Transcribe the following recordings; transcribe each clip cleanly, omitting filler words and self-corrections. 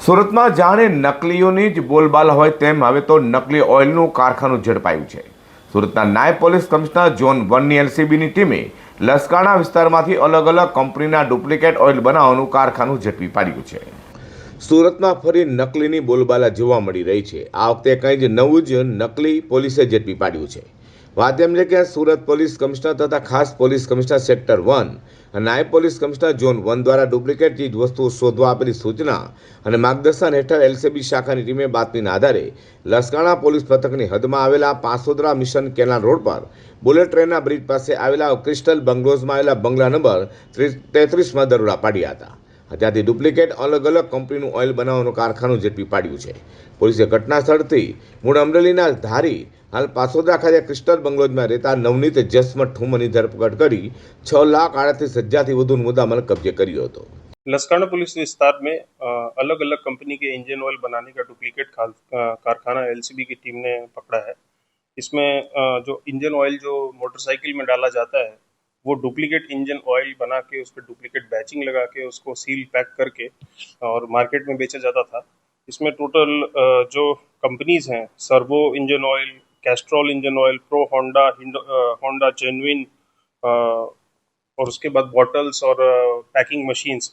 સુરતમાં જાણે નકલીઓની જ બોલબાલ હોય તેમ હવે તો નકલી ઓઇલનું કારખાનું ઝડપાયું છે। સુરતના નાયબ પોલીસ કમિશનર ઝોન 1ની એલસીબીની ટીમે લસકાણા વિસ્તારમાંથી અલગ અલગ કંપનીના ડુપ્લિકેટ ઓઇલ બનાવવાનું કારખાનું ઝડપી પાડ્યું છે। સુરતમાં ફરી નકલીની બોલબાલા જોવા મળી રહી છે। આ વખતે કંઈ જ નવું જ નકલી પોલીસે ઝડપી પાડ્યું છે। વાત એમ છે કે સુરત પોલીસ કમિશનર તથા ખાસ પોલીસ કમિશનર સેક્ટર 1 અને નાયબ પોલીસ કમિશનર ઝોન 1 દ્વારા ડુપ્લિકેટ ચીજ વસ્તુઓ શોધવા આપેલી સૂચના અને માર્ગદર્શન હેઠળ એલસીબી શાખાની ટીમે બાતમીના આધારે લસકાણા પોલીસ પથકની હદમાં આવેલા પાસોદરા મિશન કેનાલ રોડ પર બુલેટ ટ્રેનના બ્રિજ પાસે આવેલા ક્રિસ્ટલ બંગલોઝમાં આવેલા બંગલા નંબર 33માં દરોડા પાડ્યા હતા। ત્યાંથી ડુપ્લિકેટ અલગ અલગ કંપનીનું ઓઇલ બનાવવાનું કારખાનું ઝડપી પાડ્યું છે। પોલીસે ઘટના સ્થળથી મૂળ અમરેલીના ધારી હાલ પાસોદરા ખાતે ક્રિસ્ટલ બંગલોઝમાં રહેતા નવનીત જસમત ઠુમ્મરની ધરપકડ કરી 6,38,000 વધુ मुद्दामाल कब्जे करियो હતો। लसकाना पुलिस विस्तार में अलग अलग कंपनी के इंजन ऑयल बनाने का डुप्लीकेट कारखाना एलसीबी की टीम ने पकड़ा है। इसमें जो इंजन ऑयल जो मोटरसाइकिल में डाला जाता है वो डुप्लीकेट इंजन ऑयल बना के उस पर डुप्लीकेट बैचिंग लगा के उसको सील पैक करके और मार्केट में बेचा जाता था। इसमें टोटल जो कंपनीज हैं servo engine oil, Castrol engine oil, pro Honda, Honda genuine और उसके बाद बॉटल्स और पैकिंग मशीन्स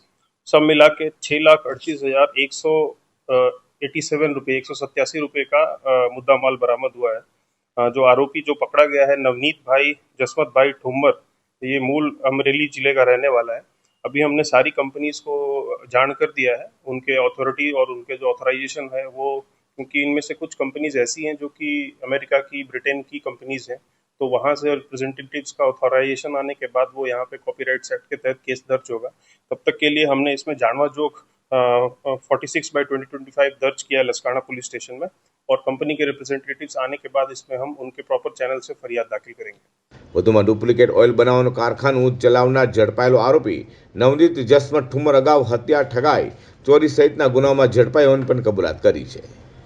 सब मिला के 6,38,187 रुपये 187 रुपये का मुद्दा माल बरामद हुआ है। जो आरोपी जो पकड़ा गया है नवनीत भाई जसमत भाई ठुम्मर, ये मूल अमरेली जिले का रहने वाला है। अभी हमने सारी कंपनीज को जान कर दिया है, उनके अथॉरिटी और उनके जो ऑथराइजेशन है वो, क्योंकि इनमें से कुछ कंपनीज ऐसी हैं जो कि अमेरिका की, ब्रिटेन की कंपनीज हैं, तो वहाँ से रिप्रेजेंटेटिव्स का ऑथराइजेशन आने के बाद वो यहाँ पे कॉपीराइट्स एक्ट के तहत केस दर्ज होगा। तब तक के लिए हमने इसमें जानवा जोग 46/2025 दर्ज किया है लसकाना पुलिस स्टेशन में, और कंपनी के रिप्रेजेंटेटिव्स आने के बाद इसमें हम उनके प्रॉपर चैनल से फरियाद दाखिल करेंगे। વધુમાં ડુપ્લિકેટ ઓઇલ બનાવવાનું કારખાનું ચલાવનાર ઝડપાયેલો આરોપી નવનીત જસમત ઠુમ્મર અગાઉ હત્યા, ઠગાઈ, ચોરી સહિતના ગુનાઓમાં ઝડપાયો હોવાની પણ કબૂલાત કરી છે।